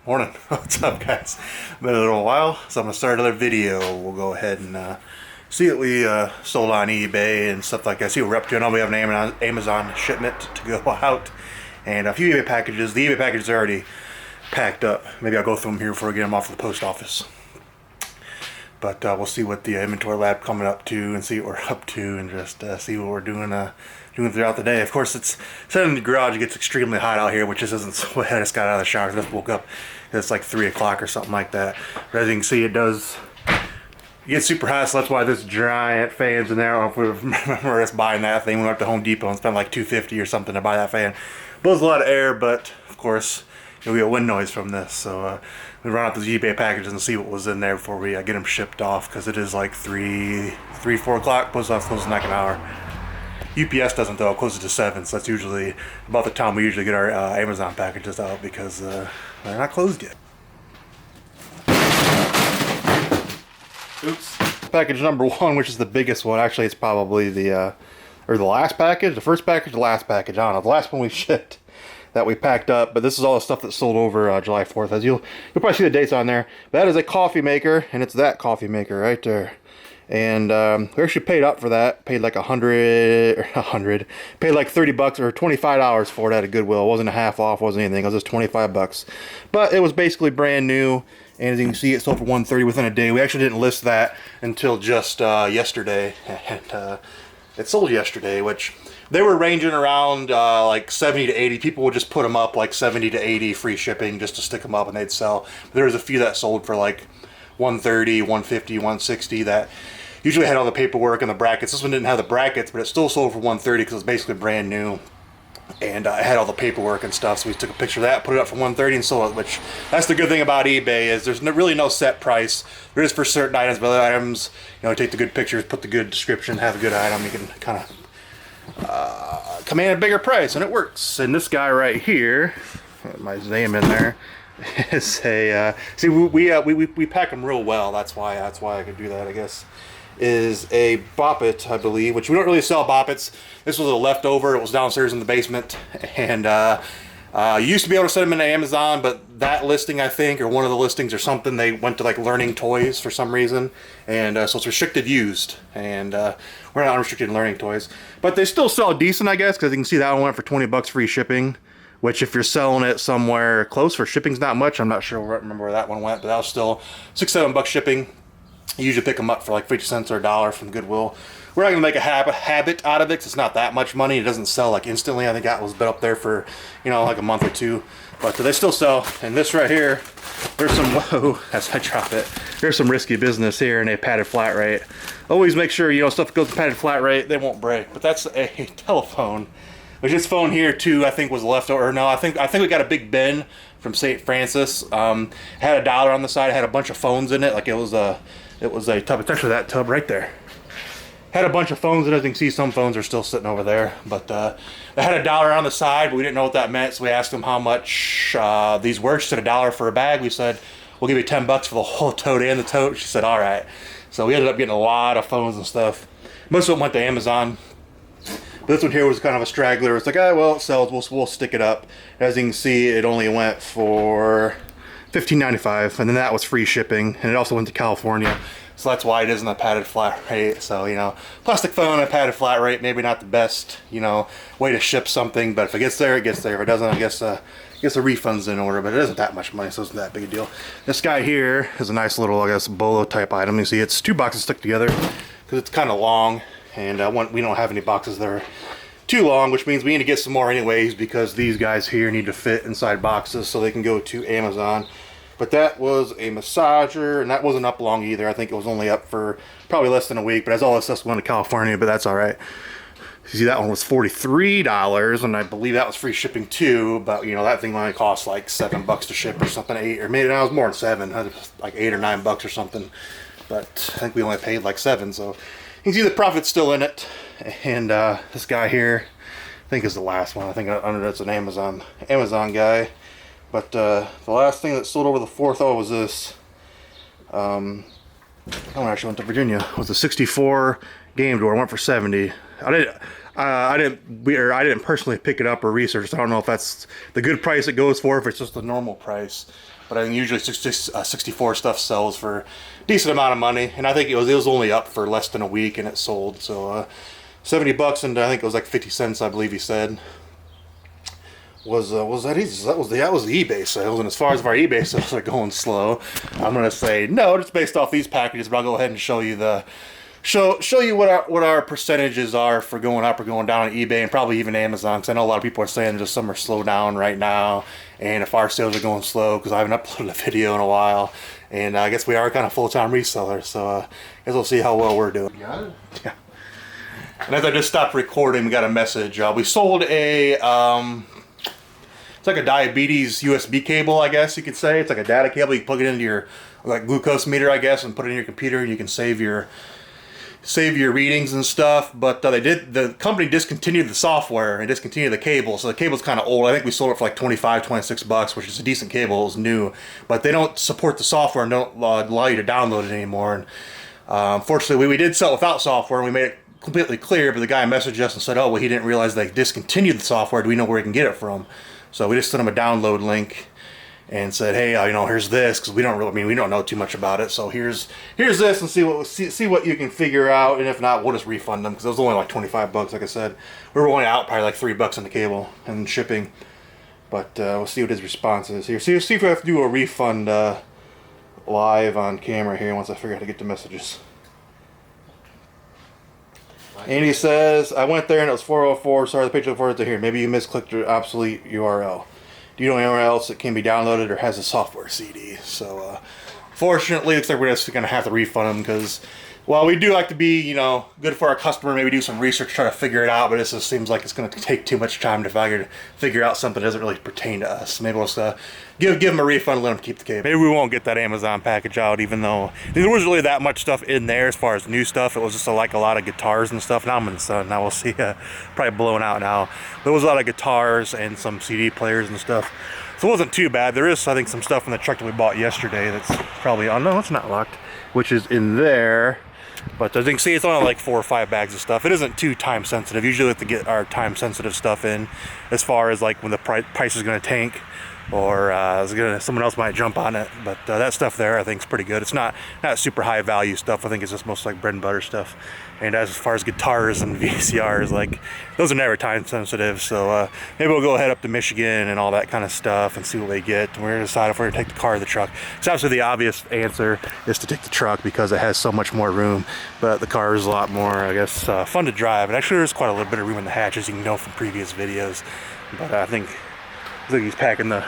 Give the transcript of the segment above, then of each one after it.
Morning. What's up, guys? Been a little while, so I'm gonna start another video. We'll go ahead and see what we sold on eBay and stuff like that. See what we're up to. I know we have an Amazon shipment to go out, and a few eBay packages. The eBay packages are already packed up. Maybe I'll go through them here before I get them off to the post office. But we'll see what the inventory lab coming up to, and see what we're up to, and just see what we're doing throughout the day. Of course, it's sitting in the garage. It gets extremely hot out here, which just isn't so bad. I just got out of the shower. I just woke up. It's like 3 o'clock or something like that. But as you can see, it does get super hot, so that's why there's giant fans in there. I don't know if we remember us buying that thing. We went to Home Depot and spent like $250 or something to buy that fan. Blows a lot of air, but of course, we get wind noise from this. So we run out those eBay packages and see what was in there before we get them shipped off, because it is like 4 o'clock. Post office closes in like an hour. UPS doesn't, though. It closes to 7, so that's usually about the time we usually get our Amazon packages out, because they're not closed yet. Oops. Package number 1, which is the biggest one. Actually, it's probably the last package, the first package, the last package. I don't know. The last one we shipped that we packed up, but this is all the stuff that sold over July 4th. As you'll probably see the dates on there. But that is a coffee maker, and it's that coffee maker right there. And we actually paid up for that. Paid like paid like $30 or $25 for it at a Goodwill. It wasn't a half off, wasn't anything. It was just $25. But it was basically brand new. And as you can see, it sold for $130 within a day. We actually didn't list that until just yesterday. And it sold yesterday, which they were ranging around like 70 to 80. People would just put them up like 70 to 80 free shipping just to stick them up, and they'd sell. But there was a few that sold for like 130, 150, 160 that usually had all the paperwork and the brackets. This one didn't have the brackets, but it still sold for 130 because it was basically brand new. And I had all the paperwork and stuff, so we took a picture of that, put it up for 130 and sold it, which that's the good thing about eBay, is there's really no set price. There is for certain items, but other items, you know, take the good pictures, put the good description, have a good item, you can kind of command a bigger price, and it works. And this guy right here, my name in there, is a see, we pack them real well. That's why I could do that, I guess. Is a Bop It, I believe, which we don't really sell Bop Its. This was a leftover. It was downstairs in the basement, and you used to be able to send them into Amazon, but that listing, I think, or one of the listings or something, they went to like Learning Toys for some reason, and so it's restricted used, and we're not unrestricted in Learning Toys, but they still sell decent, I guess, because you can see that one went for $20 free shipping, which if you're selling it somewhere close for shipping's not much. I'm not sure, remember where that one went, but that was still $6-7 shipping. You usually pick them up for like 50 cents or $1 from Goodwill. We're not going to make a habit out of it, because it's not that much money. It doesn't sell like instantly. I think that was been up there for, you know, like a month or two. But they still sell. And this right here, there's some, whoa, as I drop it, there's some risky business here in a padded flat rate. Always make sure, you know, stuff that goes to padded flat rate, they won't break. But that's a telephone. Which this phone here too, I think was leftover. No, I think we got a big bin from St. Francis. Had $1 on the side. Had a bunch of phones in it. Like it was a tub. It's actually that tub right there. Had a bunch of phones in it. As you can see, some phones are still sitting over there. But they had $1 on the side, but we didn't know what that meant. So we asked them how much these were. She said $1 for a bag. We said, we'll give you $10 for the whole tote and the tote. She said, all right. So we ended up getting a lot of phones and stuff. Most of them went to Amazon. But this one here was kind of a straggler. It's like, ah, well, it sells. We'll stick it up. As you can see, it only went for $15.95, and then that was free shipping, and it also went to California. So that's why it isn't a padded flat rate. So, you know, plastic phone at a padded flat rate, maybe not the best, you know, way to ship something. But if it gets there, it gets there. If it doesn't, I guess the refund's in order. But it isn't that much money, so it's not that big a deal. This guy here is a nice little, I guess, bolo type item. You see, it's 2 boxes stuck together because it's kind of long. And we don't have any boxes that are too long, which means we need to get some more anyways, because these guys here need to fit inside boxes so they can go to Amazon. But that was a massager, and that wasn't up long either. I think it was only up for probably less than a week, but as all this stuff's going to California, but that's all right. You see, that one was $43, and I believe that was free shipping too, but you know, that thing only cost like $7 to ship or something, 8, or maybe that was more than 7, like $8 or $9 or something. But I think we only paid like 7, so you can see the profit's still in it. And this guy here, I think is the last one. I think under that's an Amazon guy. But the last thing that sold over the 4th, was this. I actually went to Virginia. It was a 64 game door. I went for 70. I I didn't personally pick it up or research. So I don't know if that's the good price it goes for, if it's just the normal price. But I think usually 64 stuff sells for a decent amount of money, and I think it was only up for less than a week and it sold. So 70 bucks, and I think it was like 50 cents, I believe he said. Was that easy? So that was the eBay sales, and as far as our eBay sales are going slow, I'm gonna say no, just based off these packages. But I'll go ahead and show you show you what our percentages are for going up or going down on eBay, and probably even Amazon, because I know a lot of people are saying just some are slow down right now, and if our sales are going slow because I haven't uploaded a video in a while, and I guess we are kind of full-time resellers, so I guess we'll see how well we're doing. You got it? Yeah. And as I just stopped recording, we got a message. We sold a it's like a diabetes USB cable, I guess you could say. It's like a data cable. You plug it into your like glucose meter, I guess, and put it in your computer, and you can save your readings and stuff. But the company discontinued the software and discontinued the cable, so the cable's kind of old. I think we sold it for like 25, 26 bucks, which is a decent cable. It was new, but they don't support the software and don't allow you to download it anymore. And unfortunately, we did sell it without software, and we made it completely clear, but the guy messaged us and said, oh, well, he didn't realize they discontinued the software. Do we know where he can get it from? So we just sent him a download link and said, hey, here's this, because we don't know too much about it. So here's this, and see what you can figure out, and if not, we'll just refund them, because it was only like 25 bucks. Like I said, we were only out probably like $3 on the cable and shipping. But we'll see what his response is here. See if we have to do a refund live on camera here once I figure out how to get the messages. And he says, I went there and it was 404. Sorry, the page forwarded to here. Maybe you misclicked your obsolete URL. Do you know anywhere else that can be downloaded or has a software CD? So, fortunately, it looks like we're just going to have to refund them, because while we do like to be, good for our customer, maybe do some research, try to figure it out, but it just seems like it's going to take too much time to figure out something that doesn't really pertain to us. Maybe we'll just give them a refund and let them keep the cable. Maybe we won't get that Amazon package out, even though there wasn't really that much stuff in there as far as new stuff. It was just like a lot of guitars and stuff. Now I'm in the sun. Now we'll see, probably blowing out now. There was a lot of guitars and some CD players and stuff. So it wasn't too bad. There is, I think, some stuff in the truck that we bought yesterday that's probably, oh no, it's not locked, which is in there. But as you can see, it's only like 4 or 5 bags of stuff. It isn't too time sensitive. Usually we have to get our time sensitive stuff in, as far as like when the price is going to tank, or someone else might jump on it. But that stuff there I think is pretty good. It's not super high value stuff. I think it's just most like bread and butter stuff. And as far as guitars and VCRs, like those are never time sensitive. So maybe we'll go ahead up to Michigan and all that kind of stuff and see what we get. And we're gonna decide if we're gonna take the car or the truck. So obviously the obvious answer is to take the truck, because it has so much more room. But the car is a lot more, I guess, fun to drive. And actually there's quite a little bit of room in the hatch, as you can know from previous videos. But I think he's packing the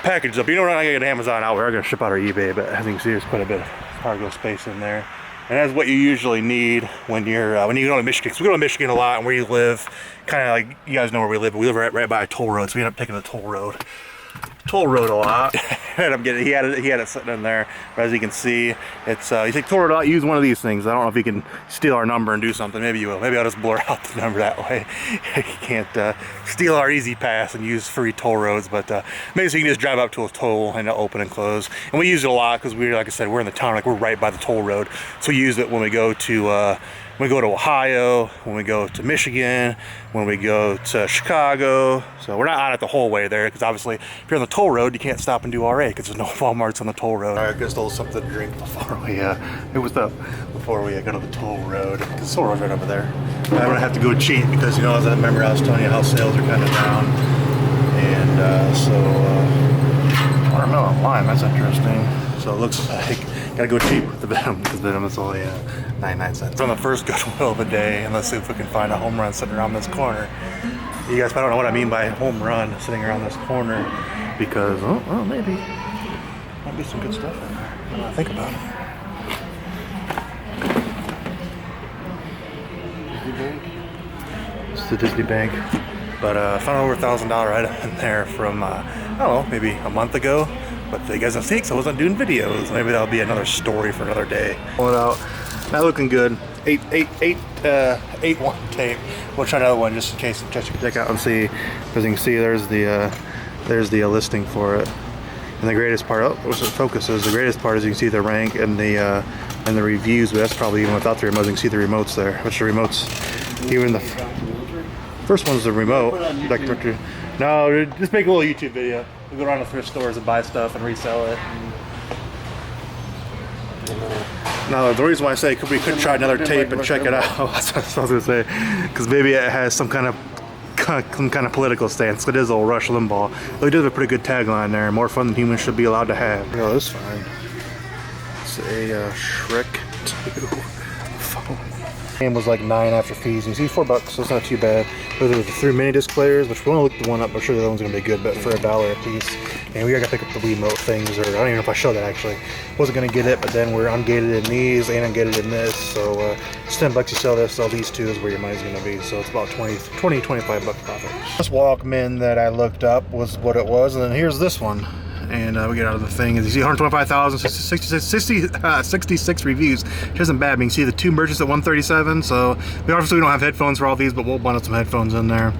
package up. We're not gonna get Amazon out. We're gonna ship out our eBay, but I think there's quite a bit of cargo space in there. And that's what you usually need when you go to Michigan. So we go to Michigan a lot, and where you live, kind of like, you guys know where we live, but we live right by a toll road, so we end up taking the toll road a lot. And he had it sitting in there. But as you can see, it's you take toll road out, use one of these things. I don't know if you can steal our number and do something. Maybe you will. Maybe I'll just blur out the number that way. You can't steal our Easy Pass and use free toll roads, but maybe so you can just drive up to a toll and it'll open and close. And we use it a lot because like I said, we're in the town, like we're right by the toll road. So we use it when we go to Ohio, when we go to Michigan, when we go to Chicago. So we're not on it the whole way there, because obviously if you're on the toll road, you can't stop and do RA because there's no Walmarts on the toll road. All right, I guess a little something to drink before we go to the toll road. The toll road's right over there. I'm gonna have to go cheap, because as I remember, I was telling you how sales are kind of down, and I don't know, online. That's interesting. So it looks like gotta go cheap with the Venom, because Venom is only 99 cents. It's on the first Goodwill of the day, and let's see if we can find a home run sitting around this corner. You guys probably don't know what I mean by home run sitting around this corner, because well, maybe might be some good stuff in there. When I think about it. It's the Disney Bank, but I found over $1,000 item in there from I don't know, maybe a month ago. But you guys have seen, so I wasn't doing videos. Maybe that'll be another story for another day. Pull it out. Not looking good. 8-1 tape. We'll try another one just in case you can check out and see. As you can see, there's the listing for it. And the greatest part, which the focus is, the greatest part is you can see the rank and the reviews. But that's probably even without the remotes. You can see the remotes there, which the remotes Even the first one's the remote. No, just make a little YouTube video. We go around to thrift stores and buy stuff and resell it. No, the reason why I say we could try another tape and check it out. That's what I was gonna say, because maybe it has some kind of political stance. It is old Rush Limbaugh. But he did have a pretty good tagline there. More fun than humans should be allowed to have. Oh, this is fine. It's a Shrek 2 phone. Game was like 9 after fees. You see $4, so it's not too bad. Those are the 3 mini disc players, which we want to look the one up. I'm sure the other one's gonna be good, but for $1 a piece. And we gotta pick up the Wiimote things, or I don't even know if I showed that actually. Wasn't gonna get it, but then we're ungated in these and ungated in this. So it's $10 you sell this, sell these two is where your money's gonna be. So it's about 25 bucks profit. This Walkman that I looked up was what it was, and then here's this one. And we get out of the thing, as you see 125,000, 66 reviews, which isn't bad. You can see the 2 merchants at 137, so we obviously don't have headphones for all these, but we'll bundle some headphones in there.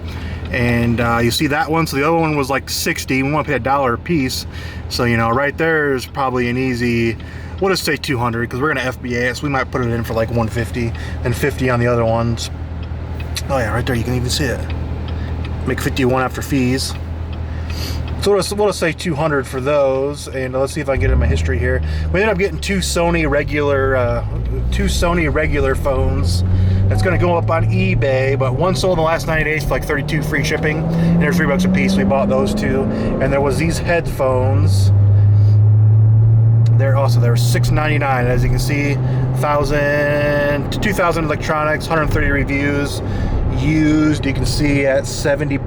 And you see that one, so the other one was like 60, we want to pay $1 a piece. So, you know, right there is probably an easy, we'll just say 200, because we're gonna FBA it, so we might put it in for like 150, and 50 on the other ones. Oh yeah, right there, you can even see it. Make 51 after fees. So we'll just say 200 for those, and let's see if I can get in my history here. We ended up getting two Sony regular phones. It's going to go up on eBay, but one sold in the last 90 days for like 32 free shipping, and they're $3 a piece. We bought those two, and there was these headphones. They were $6.99. As you can see, 1,000 to 2,000 electronics, 130 reviews. Used, you can see at $70,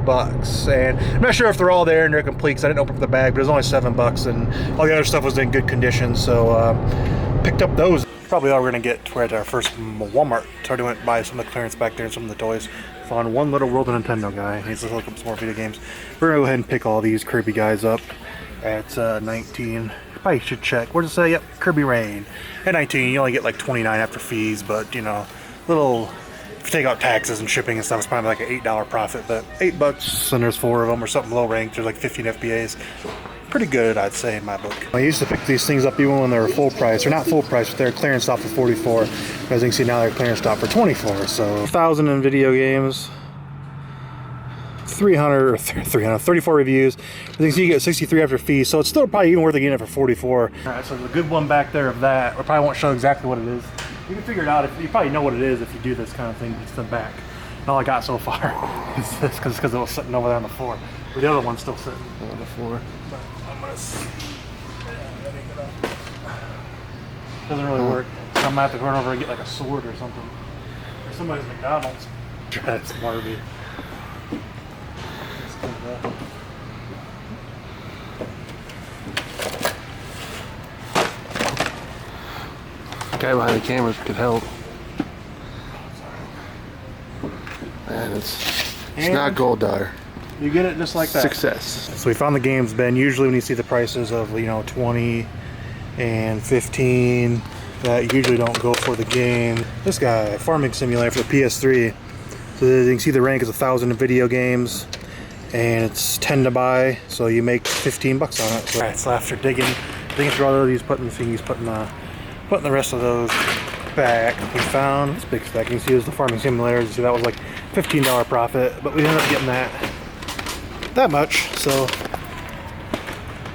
and I'm not sure if they're all there and they're complete because I didn't open up the bag, but it was only $7, and all the other stuff was in good condition, so picked up those. Probably all we're gonna get. We're at our first Walmart, so I went to buy some of the clearance back there and some of the toys. Found One Little World of Nintendo guy. He's just looking up some more video games. We're gonna go ahead and pick all these Kirby guys up at 19. Probably should check. Where does it say? Yep, Kirby Rain. At 19, you only get like 29 after fees, but you know, little. If you take out taxes and shipping and stuff, it's probably like an $8 profit, but $8, and there's 4 of them or something low ranked. There's like 15 FBAs. Pretty good, I'd say, in my book. I used to pick these things up even when they were full price, or not full price, but they're clearance stop for 44. As you can see now, they're clearance stop for 24. So 1,000 in video games, 34 reviews. As you can see, you get 63 after fees, so it's still probably even worth getting it for 44. All right, so there's a good one back there of that. We probably won't show exactly what it is. You can figure it out. If you probably know what it is if you do this kind of thing. It's the back. And all I got so far is this, because it was sitting over there on the floor. But the other one's still sitting on the floor. But I'm gonna see. Doesn't really work. So I'm gonna have to run over and get like a sword or something. Or somebody's McDonald's. That's Barbie. Guy behind the camera could help. Man, it's not gold dollar. You get it just like that. Success. So we found the games, Ben. Usually when you see the prices of, you know, 20 and 15, that usually don't go for the game. This guy, Farming Simulator for the PS3. So you can see the rank is 1,000 in video games, and it's 10 to buy, so you make $15 on it. So, all right, so after digging through all of these, putting the rest of those back, we found this big stack. You can see it was the Farming Simulator. You see that was like $15 profit, but we ended up getting that much, so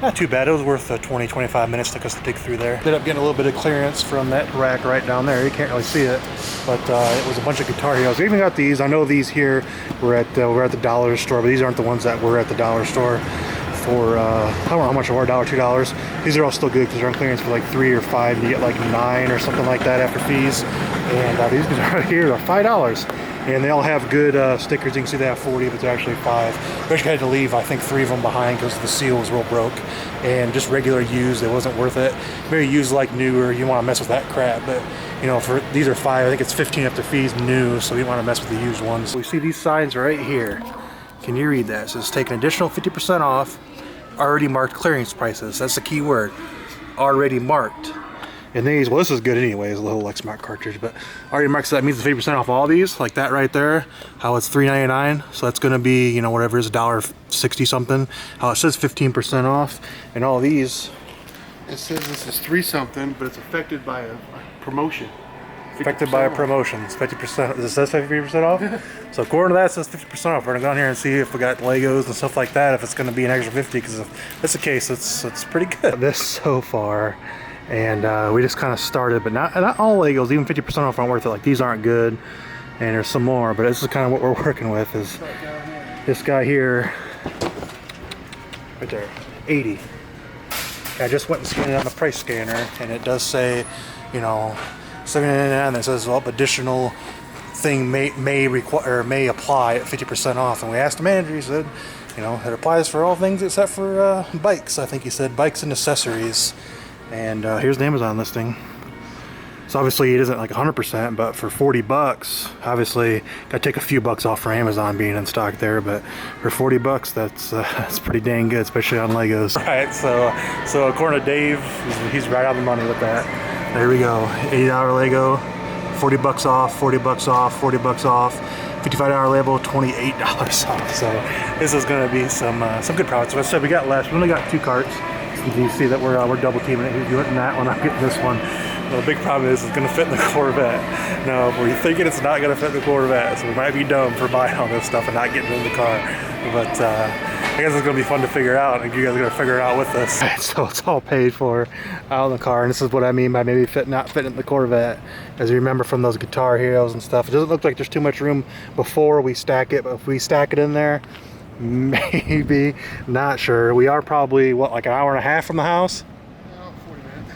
not too bad. It was worth the 20-25 minutes took us to dig through there. Ended up getting a little bit of clearance from that rack right down there. You can't really see it, but it was a bunch of Guitar Heroes. We even got these. I know these here were at the dollar store, but these aren't the ones that were at the dollar store for I don't know how much they were, $1, $2. These are all still good because they're on clearance for like 3 or 5, and you get like 9 or something like that after fees. And these guys right here are $5. And they all have good stickers. You can see they have 40, but they're actually 5. We actually had to leave, I think, 3 of them behind because the seal was real broke. And just regular used, it wasn't worth it. Maybe used like newer, you want to mess with that crap. But, you know, for these are 5, I think it's 15 after fees new, so you want to mess with the used ones. We see these signs right here. Can you read that? It says take an additional 50% off already marked clearance prices. That's the key word. Already marked. And these, well, this is good anyways, a little like smart cartridge, but already marked, so that means the 50% off all these, like that right there, how it's $3.99, so that's gonna be, you know, whatever it is, $1.60 something, how it says 15% off, and all these. It says this is 3 something, but it's affected by a promotion. affected by a promotion. It's 50%. It says 50% off. So according to that, it says 50% off. We're gonna go in here and see if we got Legos and stuff like that. If it's gonna be an extra 50, because if that's the case, it's pretty good. This so far, and we just kind of started, but not all Legos. Even 50% off aren't worth it. Like these aren't good, and there's some more. But this is kind of what we're working with. Is this guy here, right there, 80. I just went and scanned it on the price scanner, and it does say, you know, $7.99. That says, well, additional thing may require or may apply at 50% off. And we asked the manager. He said, you know, it applies for all things except for bikes. I think he said bikes and accessories. And here's the Amazon listing. So obviously it isn't like 100%, but for 40 bucks, obviously gotta take a few bucks off for Amazon being in stock there, but for 40 bucks, that's pretty dang good, especially on Legos. All right, so according to Dave, he's right on the money with that. There we go, $80 Lego, 40 bucks off, 40 bucks off, 40 bucks off, $55 label, $28 off. So this is gonna be some good profits. So I said we got less. We only got 2 carts. You see that we're double teaming it. He's getting that one, I'm getting this one. Well, the big problem is it's going to fit in the Corvette. Now, we're thinking it's not going to fit in the Corvette, so we might be dumb for buying all this stuff and not getting it in the car. But I guess it's going to be fun to figure out, and you guys are going to figure it out with us. Right, so it's all paid for out in the car, and this is what I mean by maybe not fitting in the Corvette. As you remember from those Guitar Heroes and stuff, it doesn't look like there's too much room before we stack it, but if we stack it in there, maybe, not sure. We are probably, what, like an hour and a half from the house?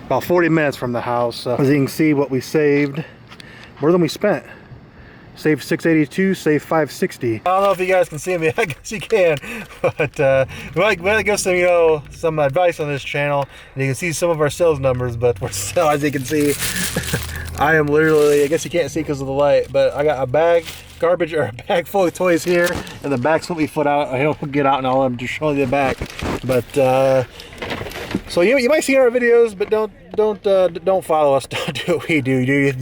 About 40 minutes from the house. As you can see, what we saved, more than we spent. Saved $682, saved $560. I don't know if you guys can see me. I guess you can, but we might give some, you know, some advice on this channel, and you can see some of our sales numbers. But we're still, as you can see, I am literally, I guess you can't see because of the light, but I got a bag full of toys here, and the back's let me foot out. I hope we'll get out and all. I'm just showing you the back, but so you might see our videos, but don't follow us. Don't do what we do. You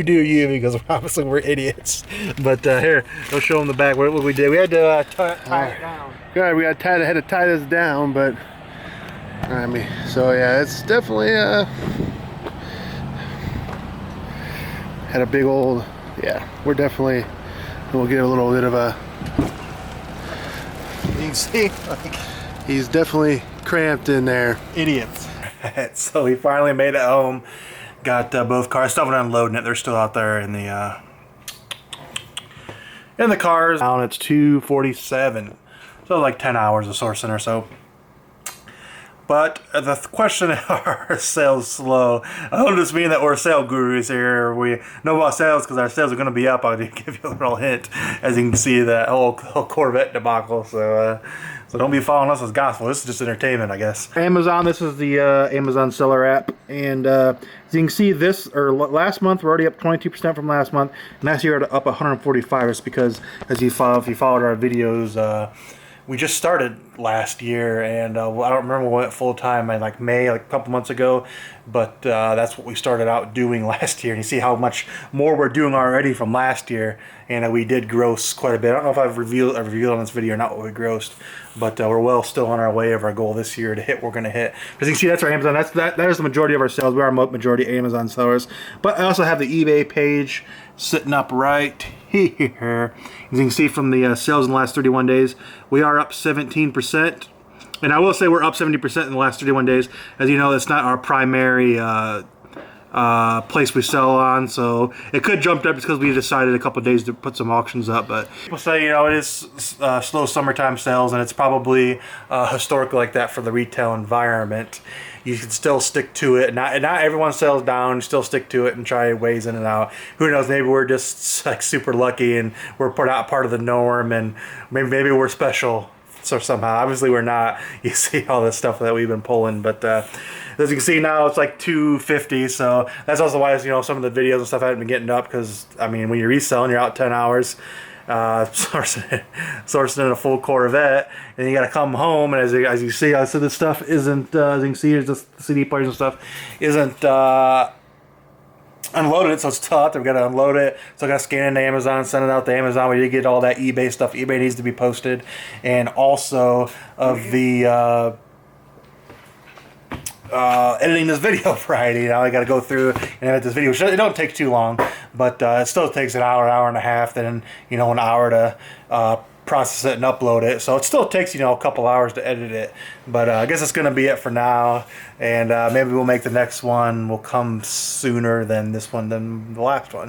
do you, because obviously we're idiots. But here, I'll show them the back. What we did. We had to tie it down. Good. We had to tie this down, but I mean, so yeah, it's definitely had a big old, yeah. We'll get a little bit of a. You can see, like, he's definitely cramped in there. Idiots. So we finally made it home. Got both cars. Still haven't unloading it. They're still out there in the cars. Now it's 2:47. So like 10 hours of sourcing or so. But the question, are sales slow? I don't just mean that we're sale gurus here. We know about sales because our sales are going to be up. I'll give you a little hint, as you can see that whole Corvette debacle. So don't be following us as gospel. This is just entertainment, I guess. Amazon. This is the Amazon seller app, and as you can see, last month we're already up 22% from last month, and last year we're up 145. It's because, if you followed our videos. We just started last year, and I don't remember when we went full time in like May, like a couple months ago, but that's what we started out doing last year. And you see how much more we're doing already from last year, and we did gross quite a bit. I don't know if I've revealed on this video or not what we grossed, but we're still on our way of our goal this year to hit. We're going to hit, because you can see that's our Amazon. That is the majority of our sales. We are majority Amazon sellers, but I also have the eBay page sitting up right here. As you can see from the sales in the last 31 days, we are up 17%. And I will say we're up 70% in the last 31 days. As you know, it's not our primary place we sell on, so it could jump up because we decided a couple of days to put some auctions up. But people say, you know, it is slow summertime sales, and it's probably historically like that for the retail environment. You can still stick to it. Not everyone sells down. You still stick to it and try ways in and out. Who knows? Maybe we're just like super lucky and we're part of the norm, and maybe we're special. So somehow, obviously we're not. You see all this stuff that we've been pulling, but as you can see now, it's like 250. So that's also why, you know, some of the videos and stuff haven't been getting up, because I mean, when you're reselling, you're out 10 hours. Sourcing in a full Corvette, and you got to come home, and as you see, I said this stuff isn't, as you can see, the CD players and stuff isn't unloaded, so it's still out there. We got to unload it, so I got to scan it into Amazon, send it out to Amazon. We did get all that eBay stuff. eBay needs to be posted, and also of the editing this video Friday. You know, I got to go through and edit this video. It don't take too long, but it still takes an hour and a half, then an hour to process it and upload it. So it still takes a couple hours to edit it. But I guess it's gonna be it for now, and maybe we'll make the next one will come sooner than this one, than the last one.